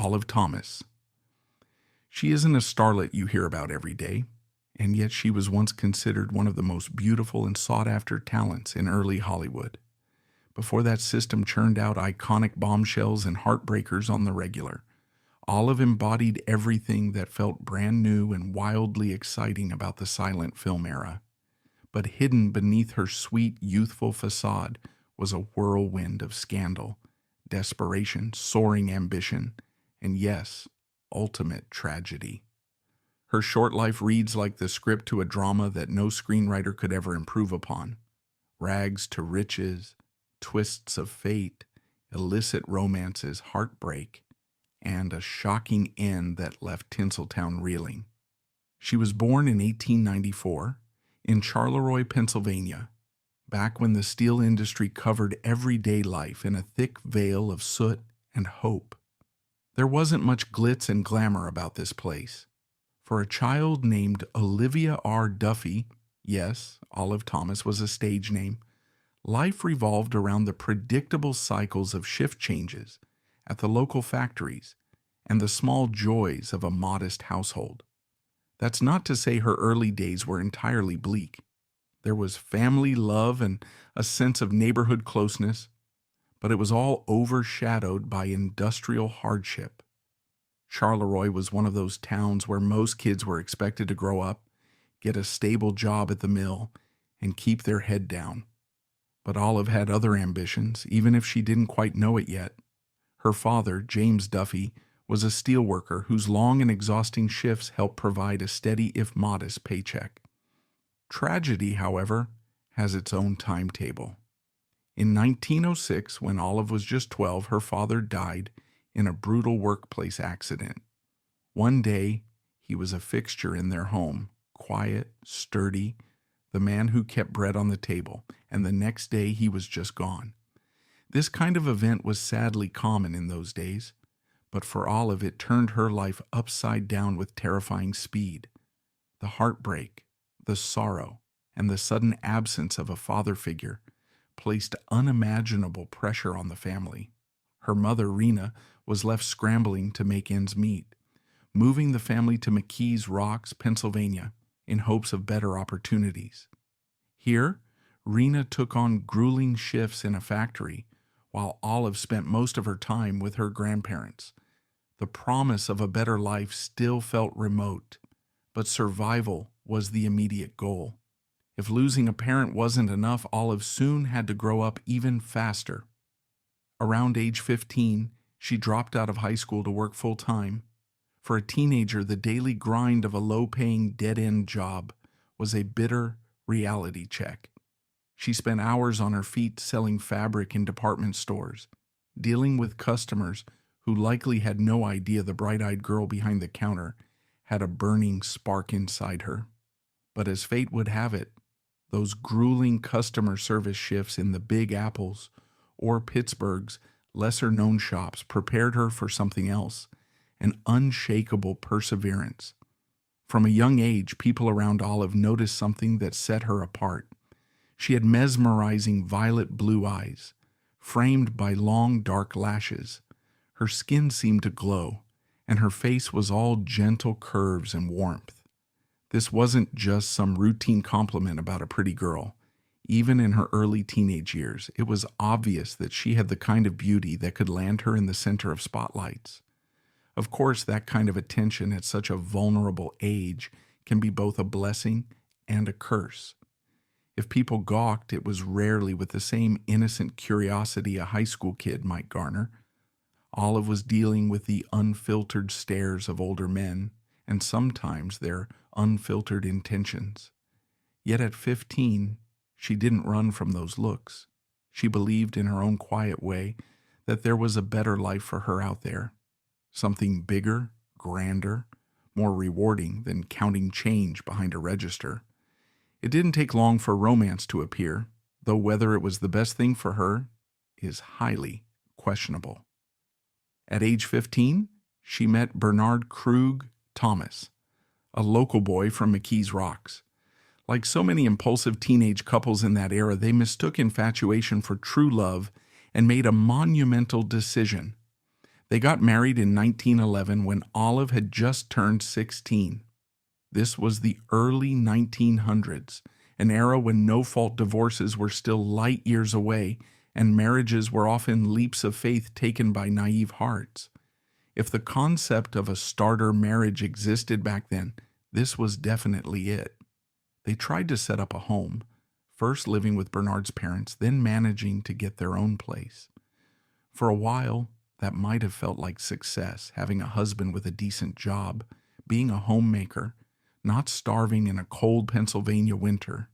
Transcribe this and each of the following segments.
Olive Thomas. She isn't a starlet you hear about every day, and yet she was once considered one of the most beautiful and sought-after talents in early Hollywood, before that system churned out iconic bombshells and heartbreakers on the regular. Olive embodied everything that felt brand new and wildly exciting about the silent film era. But hidden beneath her sweet, youthful facade was a whirlwind of scandal, desperation, soaring ambition, and yes, ultimate tragedy. Her short life reads like the script to a drama that no screenwriter could ever improve upon. Rags to riches, twists of fate, illicit romances, heartbreak, and a shocking end that left Tinseltown reeling. She was born in 1894 in Charleroi, Pennsylvania, back when the steel industry covered everyday life in a thick veil of soot and hope. There wasn't much glitz and glamour about this place. For a child named Olivia R. Duffy, yes, Olive Thomas was a stage name, life revolved around the predictable cycles of shift changes at the local factories and the small joys of a modest household. That's not to say her early days were entirely bleak. There was family love and a sense of neighborhood closeness, but it was all overshadowed by industrial hardship. Charleroi was one of those towns where most kids were expected to grow up, get a stable job at the mill, and keep their head down. But Olive had other ambitions, even if she didn't quite know it yet. Her father, James Duffy, was a steelworker whose long and exhausting shifts helped provide a steady, if modest, paycheck. Tragedy, however, has its own timetable. In 1906, when Olive was just 12, her father died in a brutal workplace accident. One day, he was a fixture in their home, quiet, sturdy, the man who kept bread on the table, and the next day he was just gone. This kind of event was sadly common in those days, but for Olive it turned her life upside down with terrifying speed. The heartbreak, the sorrow, and the sudden absence of a father figure placed unimaginable pressure on the family. Her mother, Rena, was left scrambling to make ends meet, moving the family to McKees Rocks, Pennsylvania, in hopes of better opportunities. Here, Rena took on grueling shifts in a factory, while Olive spent most of her time with her grandparents. The promise of a better life still felt remote, but survival was the immediate goal. If losing a parent wasn't enough, Olive soon had to grow up even faster. Around age 15, she dropped out of high school to work full-time. For a teenager, the daily grind of a low-paying, dead-end job was a bitter reality check. She spent hours on her feet selling fabric in department stores, dealing with customers who likely had no idea the bright-eyed girl behind the counter had a burning spark inside her. But as fate would have it, those grueling customer service shifts in the Big Apples or Pittsburgh's lesser-known shops prepared her for something else, an unshakable perseverance. From a young age, people around Olive noticed something that set her apart. She had mesmerizing violet blue eyes, framed by long dark lashes. Her skin seemed to glow, and her face was all gentle curves and warmth. This wasn't just some routine compliment about a pretty girl. Even in her early teenage years, it was obvious that she had the kind of beauty that could land her in the center of spotlights. Of course, that kind of attention at such a vulnerable age can be both a blessing and a curse. If people gawked, it was rarely with the same innocent curiosity a high school kid might garner. Olive was dealing with the unfiltered stares of older men, and sometimes their unfiltered intentions. Yet at 15, she didn't run from those looks. She believed in her own quiet way that there was a better life for her out there. Something bigger, grander, more rewarding than counting change behind a register. It didn't take long for romance to appear, though whether it was the best thing for her is highly questionable. At age 15, she met Bernard Krug Thomas, a local boy from McKees Rocks. Like so many impulsive teenage couples in that era, they mistook infatuation for true love and made a monumental decision. They got married in 1911 when Olive had just turned 16. This was the early 1900s, an era when no-fault divorces were still light years away and marriages were often leaps of faith taken by naive hearts. If the concept of a starter marriage existed back then, this was definitely it. They tried to set up a home, first living with Bernard's parents, then managing to get their own place. For a while, that might have felt like success, having a husband with a decent job, being a homemaker, not starving in a cold Pennsylvania winter.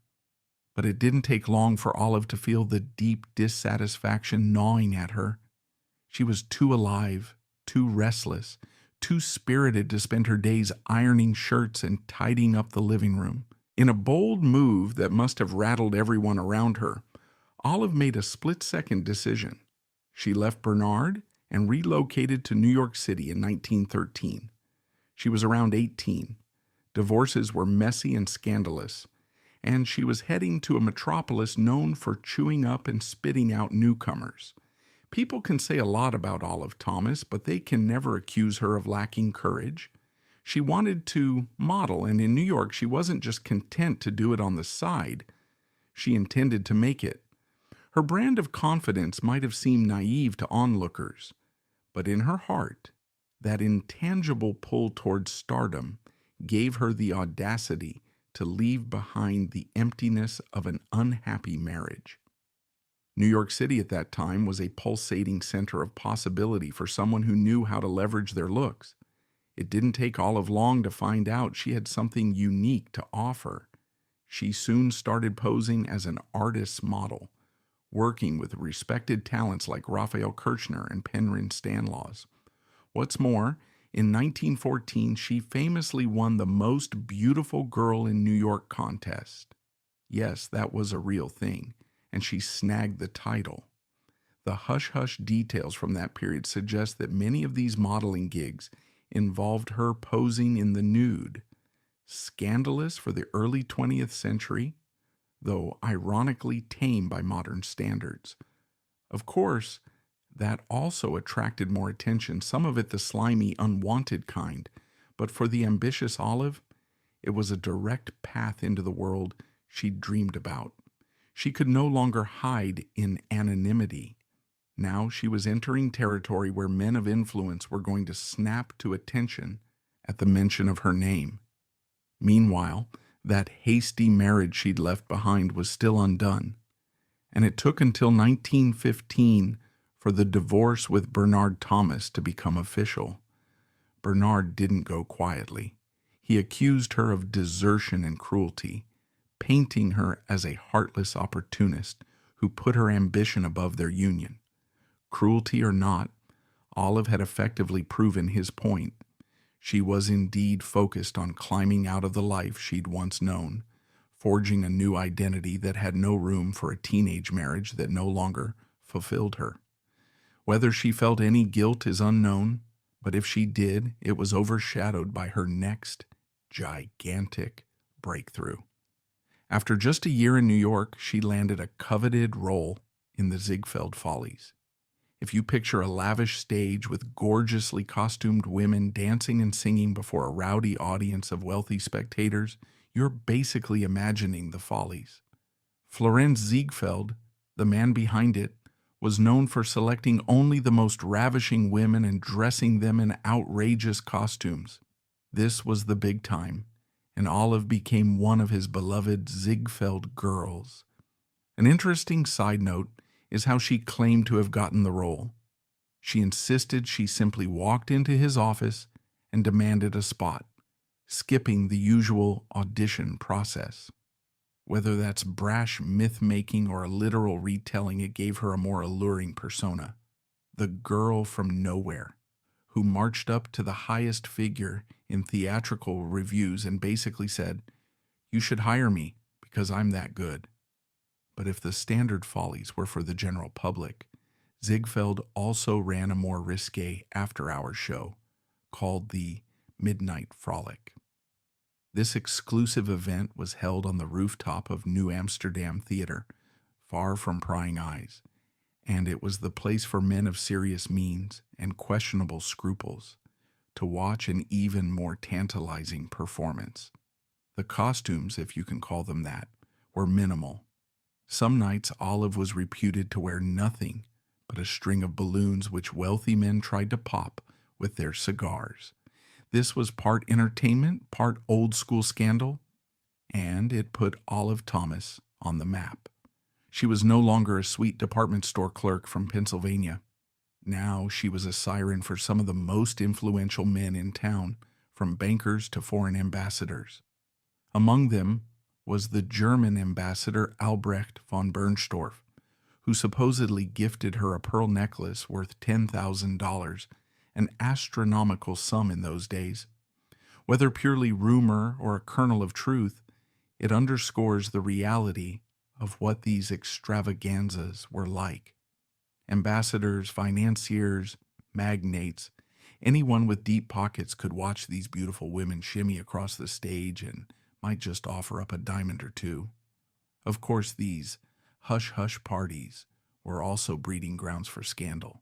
But it didn't take long for Olive to feel the deep dissatisfaction gnawing at her. She was too alive, too restless, too spirited to spend her days ironing shirts and tidying up the living room. In a bold move that must have rattled everyone around her, Olive made a split-second decision. She left Bernard and relocated to New York City in 1913. She was around 18. Divorces were messy and scandalous, and she was heading to a metropolis known for chewing up and spitting out newcomers. People can say a lot about Olive Thomas, but they can never accuse her of lacking courage. She wanted to model, and in New York she wasn't just content to do it on the side. She intended to make it. Her brand of confidence might have seemed naive to onlookers, but in her heart, that intangible pull towards stardom gave her the audacity to leave behind the emptiness of an unhappy marriage. New York City at that time was a pulsating center of possibility for someone who knew how to leverage their looks. It didn't take Olive long to find out she had something unique to offer. She soon started posing as an artist's model, working with respected talents like Raphael Kirchner and Penryn Stanlaws. What's more, in 1914, she famously won the Most Beautiful Girl in New York contest. Yes, that was a real thing, and she snagged the title. The hush-hush details from that period suggest that many of these modeling gigs involved her posing in the nude. Scandalous for the early 20th century, though ironically tame by modern standards. Of course, that also attracted more attention, some of it the slimy, unwanted kind, but for the ambitious Olive, it was a direct path into the world she'd dreamed about. She could no longer hide in anonymity. Now she was entering territory where men of influence were going to snap to attention at the mention of her name. Meanwhile, that hasty marriage she'd left behind was still undone, and it took until 1915 for the divorce with Bernard Thomas to become official. Bernard didn't go quietly. He accused her of desertion and cruelty, painting her as a heartless opportunist who put her ambition above their union. Cruelty or not, Olive had effectively proven his point. She was indeed focused on climbing out of the life she'd once known, forging a new identity that had no room for a teenage marriage that no longer fulfilled her. Whether she felt any guilt is unknown, but if she did, it was overshadowed by her next gigantic breakthrough. After just a year in New York, she landed a coveted role in the Ziegfeld Follies. If you picture a lavish stage with gorgeously costumed women dancing and singing before a rowdy audience of wealthy spectators, you're basically imagining the Follies. Florenz Ziegfeld, the man behind it, was known for selecting only the most ravishing women and dressing them in outrageous costumes. This was the big time, and Olive became one of his beloved Ziegfeld girls. An interesting side note is how she claimed to have gotten the role. She insisted she simply walked into his office and demanded a spot, skipping the usual audition process. Whether that's brash myth-making or a literal retelling, it gave her a more alluring persona. The girl from nowhere, who marched up to the highest figure in theatrical reviews and basically said, "You should hire me because I'm that good." But if the standard Follies were for the general public, Ziegfeld also ran a more risque after-hours show called the Midnight Frolic. This exclusive event was held on the rooftop of New Amsterdam Theater, far from prying eyes, and it was the place for men of serious means and questionable scruples to watch an even more tantalizing performance. The costumes, if you can call them that, were minimal. Some nights Olive was reputed to wear nothing but a string of balloons which wealthy men tried to pop with their cigars. This was part entertainment, part old-school scandal, and it put Olive Thomas on the map. She was no longer a sweet department store clerk from Pennsylvania. Now she was a siren for some of the most influential men in town, from bankers to foreign ambassadors. Among them was the German ambassador Albrecht von Bernstorff, who supposedly gifted her a pearl necklace worth $10,000, an astronomical sum in those days. Whether purely rumor or a kernel of truth, it underscores the reality of what these extravaganzas were like. Ambassadors, financiers, magnates, anyone with deep pockets could watch these beautiful women shimmy across the stage and might just offer up a diamond or two. Of course, these hush-hush parties were also breeding grounds for scandal,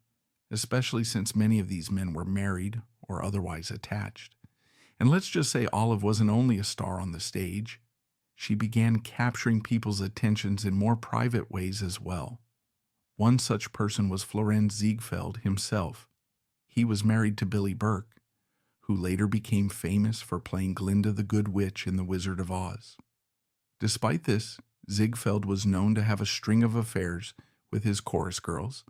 especially since many of these men were married or otherwise attached. And let's just say Olive wasn't only a star on the stage. She began capturing people's attentions in more private ways as well. One such person was York Ziegfeld himself. He was married to Billie Burke, who later became famous for playing Glinda the Good Witch in The Wizard of Oz. Despite this, Ziegfeld was known to have a string of affairs with his chorus girls,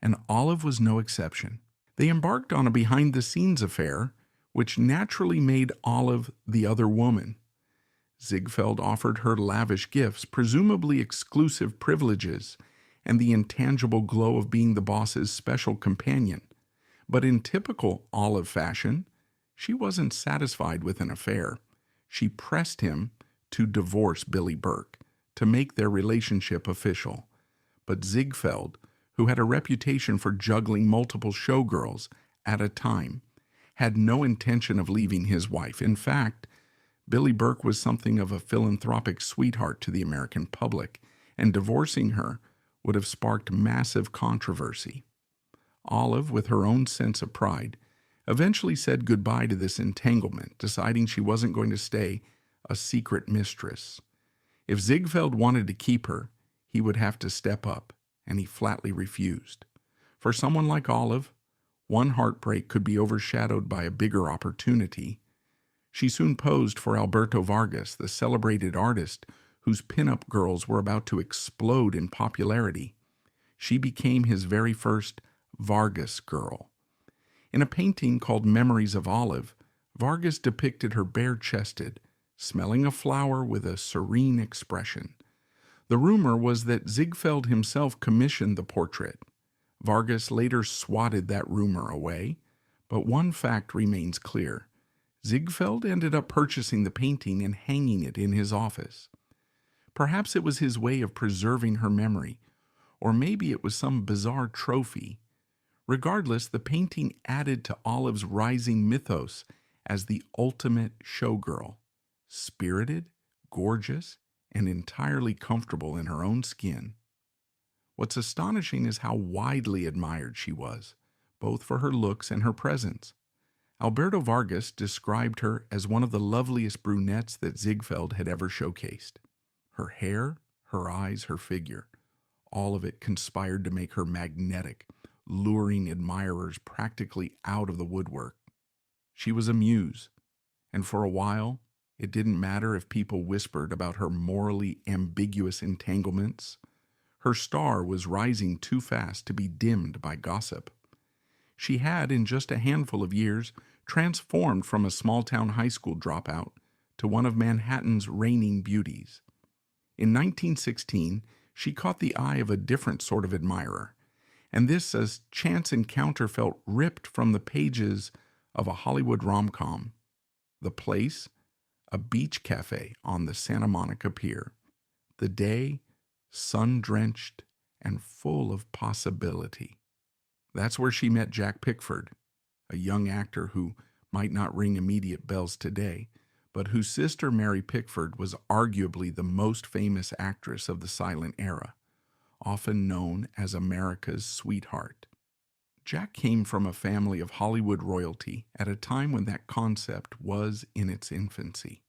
and Olive was no exception. They embarked on a behind-the-scenes affair, which naturally made Olive the other woman. Ziegfeld offered her lavish gifts, presumably exclusive privileges, and the intangible glow of being the boss's special companion. But in typical Olive fashion, she wasn't satisfied with an affair. She pressed him to divorce Billie Burke, to make their relationship official. But Ziegfeld, who had a reputation for juggling multiple showgirls at a time, had no intention of leaving his wife. In fact, Billie Burke was something of a philanthropic sweetheart to the American public, and divorcing her would have sparked massive controversy. Olive, with her own sense of pride, eventually said goodbye to this entanglement, deciding she wasn't going to stay a secret mistress. If Ziegfeld wanted to keep her, he would have to step up, and he flatly refused. For someone like Olive, one heartbreak could be overshadowed by a bigger opportunity. She soon posed for Alberto Vargas, the celebrated artist whose pinup girls were about to explode in popularity. She became his very first Vargas girl. In a painting called Memories of Olive, Vargas depicted her bare-chested, smelling a flower with a serene expression. The rumor was that Ziegfeld himself commissioned the portrait. Vargas later swatted that rumor away, but one fact remains clear. Ziegfeld ended up purchasing the painting and hanging it in his office. Perhaps it was his way of preserving her memory, or maybe it was some bizarre trophy. Regardless, the painting added to Olive's rising mythos as the ultimate showgirl, spirited, gorgeous, and entirely comfortable in her own skin. What's astonishing is how widely admired she was, both for her looks and her presence. Alberto Vargas described her as one of the loveliest brunettes that Ziegfeld had ever showcased. Her hair, her eyes, her figure, all of it conspired to make her magnetic, luring admirers practically out of the woodwork. She was a muse, and for a while, it didn't matter if people whispered about her morally ambiguous entanglements. Her star was rising too fast to be dimmed by gossip. She had, in just a handful of years, transformed from a small-town high school dropout to one of Manhattan's reigning beauties. In 1916, she caught the eye of a different sort of admirer, and this as chance encounter felt ripped from the pages of a Hollywood rom-com. The place, a beach cafe on the Santa Monica Pier. The day, sun-drenched and full of possibility. That's where she met Jack Pickford, a young actor who might not ring immediate bells today, but whose sister Mary Pickford was arguably the most famous actress of the silent era. often known as America's sweetheart. Jack came from a family of Hollywood royalty at a time when that concept was in its infancy.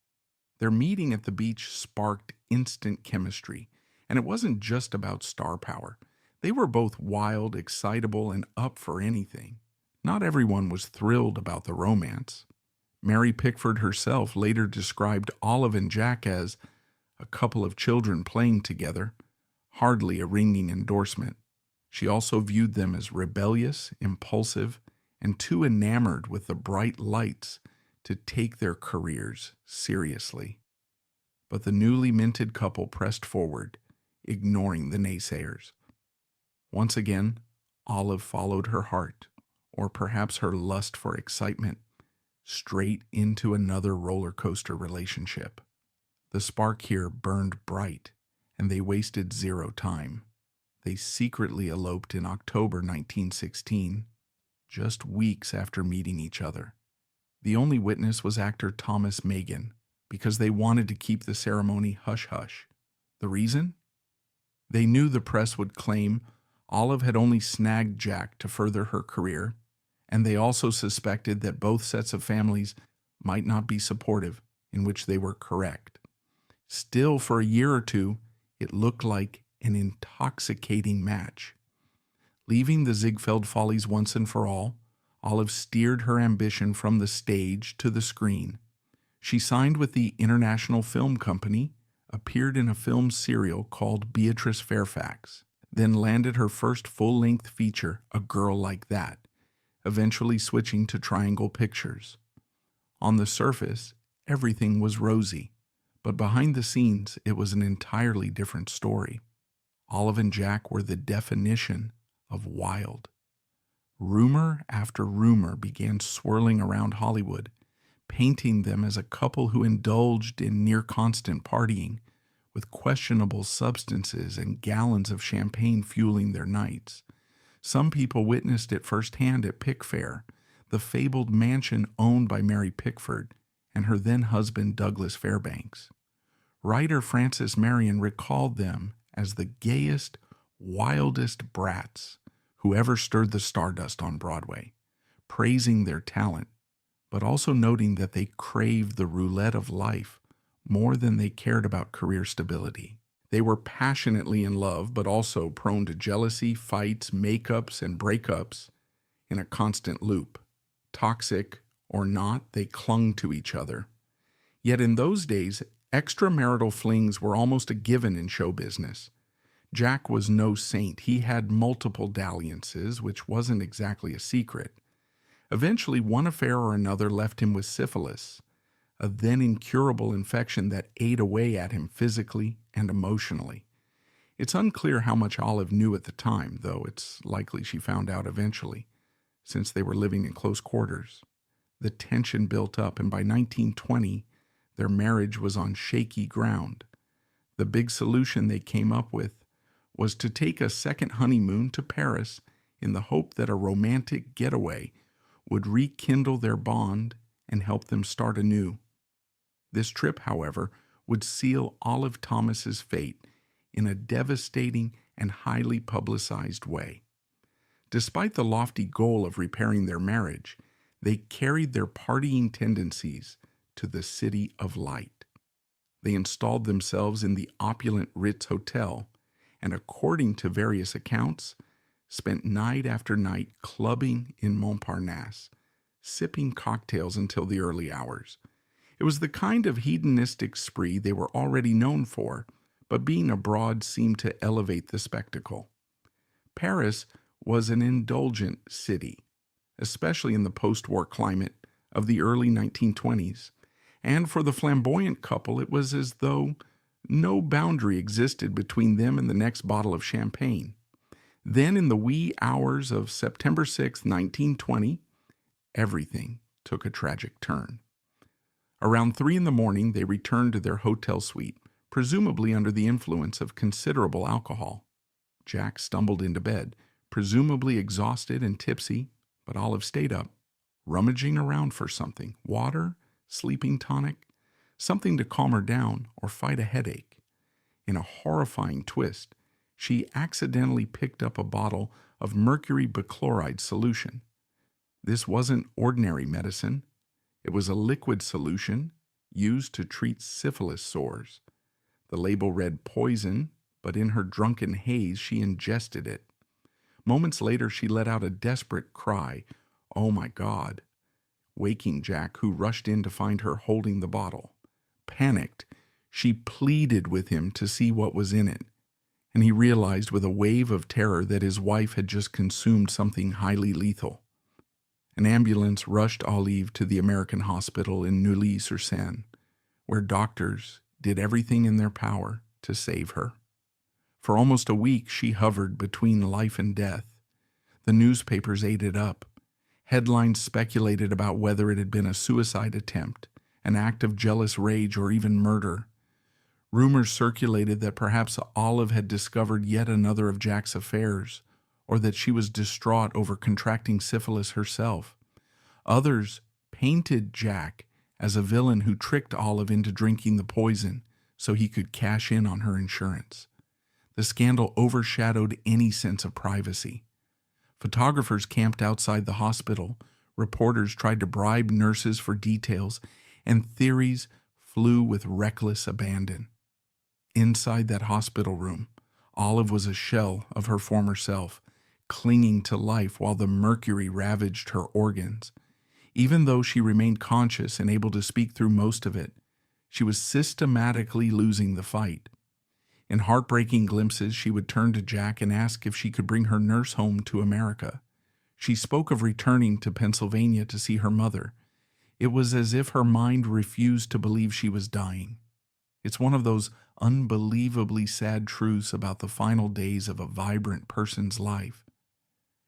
Their meeting at the beach sparked instant chemistry, and it wasn't just about star power. They were both wild, excitable, and up for anything. Not everyone was thrilled about the romance. Mary Pickford herself later described Olive and Jack as a couple of children playing together, hardly a ringing endorsement. She also viewed them as rebellious, impulsive, and too enamored with the bright lights to take their careers seriously. But the newly minted couple pressed forward, ignoring the naysayers. Once again, Olive followed her heart, or perhaps her lust for excitement, straight into another roller coaster relationship. The spark here burned bright, and they wasted zero time. They secretly eloped in October 1916, just weeks after meeting each other. The only witness was actor Thomas Megan, because they wanted to keep the ceremony hush-hush. The reason? They knew the press would claim Olive had only snagged Jack to further her career, and they also suspected that both sets of families might not be supportive, in which they were correct. Still, for a year or two, it looked like an intoxicating match. Leaving the Ziegfeld Follies once and for all, Olive steered her ambition from the stage to the screen. She signed with the International Film Company, appeared in a film serial called Beatrice Fairfax, then landed her first full-length feature, A Girl Like That, eventually switching to Triangle Pictures. On the surface, everything was rosy, but behind the scenes, it was an entirely different story. Olive and Jack were the definition of wild. Rumor after rumor began swirling around Hollywood, painting them as a couple who indulged in near-constant partying, with questionable substances and gallons of champagne fueling their nights. Some people witnessed it firsthand at Pickfair, the fabled mansion owned by Mary Pickford and her then-husband Douglas Fairbanks. Writer Frances Marion recalled them as the gayest, wildest brats who ever stirred the stardust on Broadway, praising their talent, but also noting that they craved the roulette of life more than they cared about career stability. They were passionately in love, but also prone to jealousy, fights, makeups, and breakups in a constant loop. Toxic or not, they clung to each other. Yet in those days, extramarital flings were almost a given in show business. Jack was no saint. He had multiple dalliances, which wasn't exactly a secret. Eventually, one affair or another left him with syphilis, a then incurable infection that ate away at him physically and emotionally. It's unclear how much Olive knew at the time, though it's likely she found out eventually, since they were living in close quarters. The tension built up, and by 1920, their marriage was on shaky ground. The big solution they came up with was to take a second honeymoon to Paris in the hope that a romantic getaway would rekindle their bond and help them start anew. This trip, however, would seal Olive Thomas's fate in a devastating and highly publicized way. Despite the lofty goal of repairing their marriage, they carried their partying tendencies to the City of Light. They installed themselves in the opulent Ritz Hotel and, according to various accounts, spent night after night clubbing in Montparnasse, sipping cocktails until the early hours. It was the kind of hedonistic spree they were already known for, but being abroad seemed to elevate the spectacle. Paris was an indulgent city, especially in the post-war climate of the early 1920s, and for the flamboyant couple it was as though no boundary existed between them and the next bottle of champagne. Then, in the wee hours of September 6, 1920, everything took a tragic turn. Around 3 a.m, they returned to their hotel suite, presumably under the influence of considerable alcohol. Jack stumbled into bed, presumably exhausted and tipsy, but Olive stayed up, rummaging around for something: water, sleeping tonic, something to calm her down or fight a headache. In a horrifying twist, she accidentally picked up a bottle of mercury bichloride solution. This wasn't ordinary medicine. It was a liquid solution used to treat syphilis sores. The label read poison, but in her drunken haze she ingested it. Moments later she let out a desperate cry, "Oh my God," waking Jack, who rushed in to find her holding the bottle. Panicked, she pleaded with him to see what was in it, and he realized with a wave of terror that his wife had just consumed something highly lethal. An ambulance rushed Olive to the American hospital in Neuilly-sur-Seine, where doctors did everything in their power to save her. For almost a week, she hovered between life and death. The newspapers ate it up. Headlines speculated about whether it had been a suicide attempt, an act of jealous rage, or even murder. Rumors circulated that perhaps Olive had discovered yet another of Jack's affairs, or that she was distraught over contracting syphilis herself. Others painted Jack as a villain who tricked Olive into drinking the poison so he could cash in on her insurance. The scandal overshadowed any sense of privacy. Photographers camped outside the hospital, reporters tried to bribe nurses for details, and theories flew with reckless abandon. Inside that hospital room, Olive was a shell of her former self, clinging to life while the mercury ravaged her organs. Even though she remained conscious and able to speak through most of it, she was systematically losing the fight. In heartbreaking glimpses, she would turn to Jack and ask if she could bring her nurse home to America. She spoke of returning to Pennsylvania to see her mother. It was as if her mind refused to believe she was dying. It's one of those unbelievably sad truths about the final days of a vibrant person's life.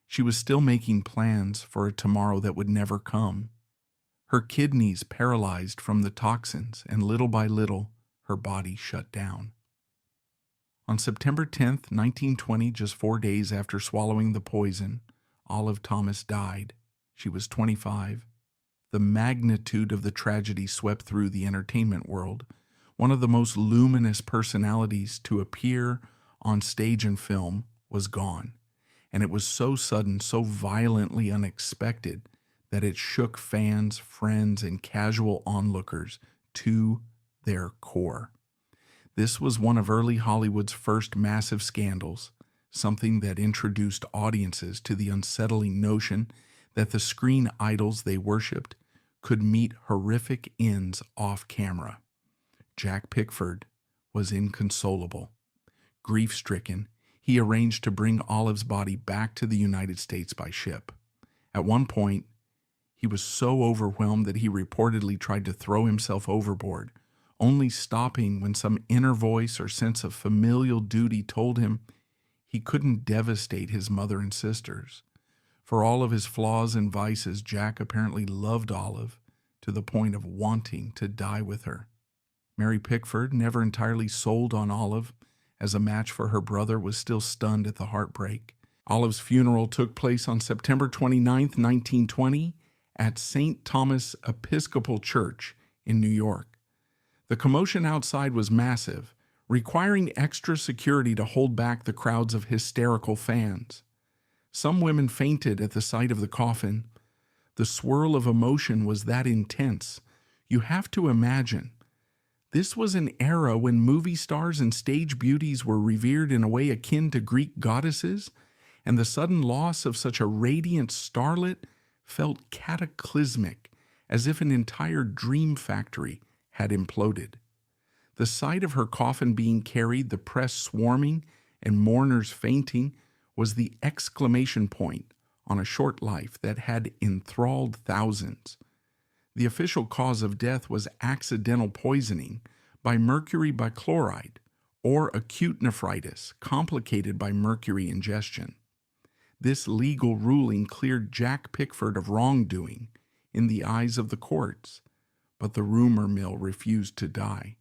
She was still making plans for a tomorrow that would never come. Her kidneys paralyzed from the toxins, and little by little, her body shut down. On September 10th, 1920, just 4 days after swallowing the poison, Olive Thomas died. She was 25. The magnitude of the tragedy swept through the entertainment world. One of the most luminous personalities to appear on stage and film was gone. And it was so sudden, so violently unexpected, that it shook fans, friends, and casual onlookers to their core. This was one of early Hollywood's first massive scandals, something that introduced audiences to the unsettling notion that the screen idols they worshipped could meet horrific ends off camera. Jack Pickford was inconsolable. Grief-stricken, he arranged to bring Olive's body back to the United States by ship. At one point, he was so overwhelmed that he reportedly tried to throw himself overboard, only stopping when some inner voice or sense of familial duty told him he couldn't devastate his mother and sisters. For all of his flaws and vices, Jack apparently loved Olive to the point of wanting to die with her. Mary Pickford, never entirely sold on Olive as a match for her brother, was still stunned at the heartbreak. Olive's funeral took place on September 29, 1920, at St. Thomas Episcopal Church in New York. The commotion outside was massive, requiring extra security to hold back the crowds of hysterical fans. Some women fainted at the sight of the coffin. The swirl of emotion was that intense. You have to imagine, this was an era when movie stars and stage beauties were revered in a way akin to Greek goddesses, and the sudden loss of such a radiant starlet felt cataclysmic, as if an entire dream factory had imploded. The sight of her coffin being carried, the press swarming, and mourners fainting was the exclamation point on a short life that had enthralled thousands. The official cause of death was accidental poisoning by mercury bichloride, or acute nephritis complicated by mercury ingestion. This legal ruling cleared Jack Pickford of wrongdoing in the eyes of the courts, but the rumor mill refused to die.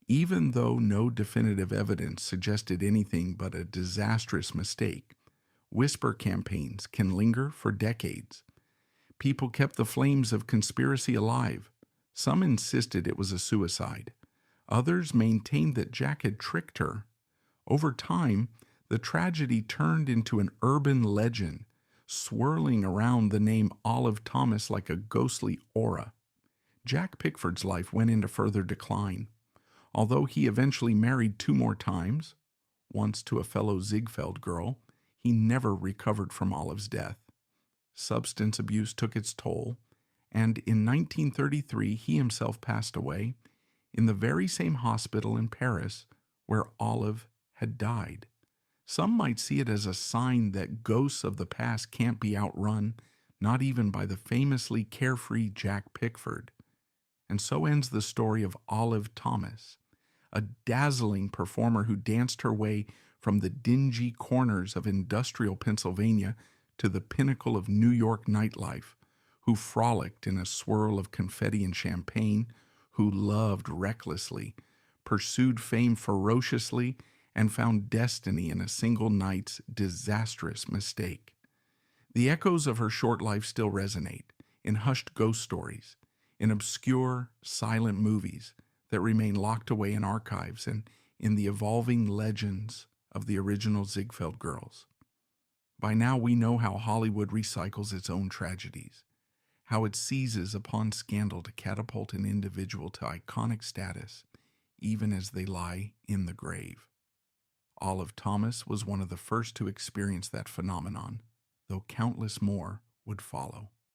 Even though no definitive evidence suggested anything but a disastrous mistake, whisper campaigns can linger for decades. People kept the flames of conspiracy alive. Some insisted it was a suicide. Others maintained that Jack had tricked her. Over time, The tragedy turned into an urban legend, swirling around the name Olive Thomas like a ghostly aura. Jack Pickford's life went into further decline. Although he eventually married 2 more times, once to a fellow Ziegfeld girl, he never recovered from Olive's death. Substance abuse took its toll, and in 1933 he himself passed away in the very same hospital in Paris where Olive had died. Some might see it as a sign that ghosts of the past can't be outrun, not even by the famously carefree Jack Pickford. And so ends the story of Olive Thomas, a dazzling performer who danced her way from the dingy corners of industrial Pennsylvania to the pinnacle of New York nightlife, who frolicked in a swirl of confetti and champagne, who loved recklessly, pursued fame ferociously, and found destiny in a single night's disastrous mistake. The echoes of her short life still resonate in hushed ghost stories, in obscure, silent movies that remain locked away in archives, and in the evolving legends of the original Ziegfeld girls. By now we know how Hollywood recycles its own tragedies, how it seizes upon scandal to catapult an individual to iconic status, even as they lie in the grave. Olive Thomas was one of the first to experience that phenomenon, though countless more would follow.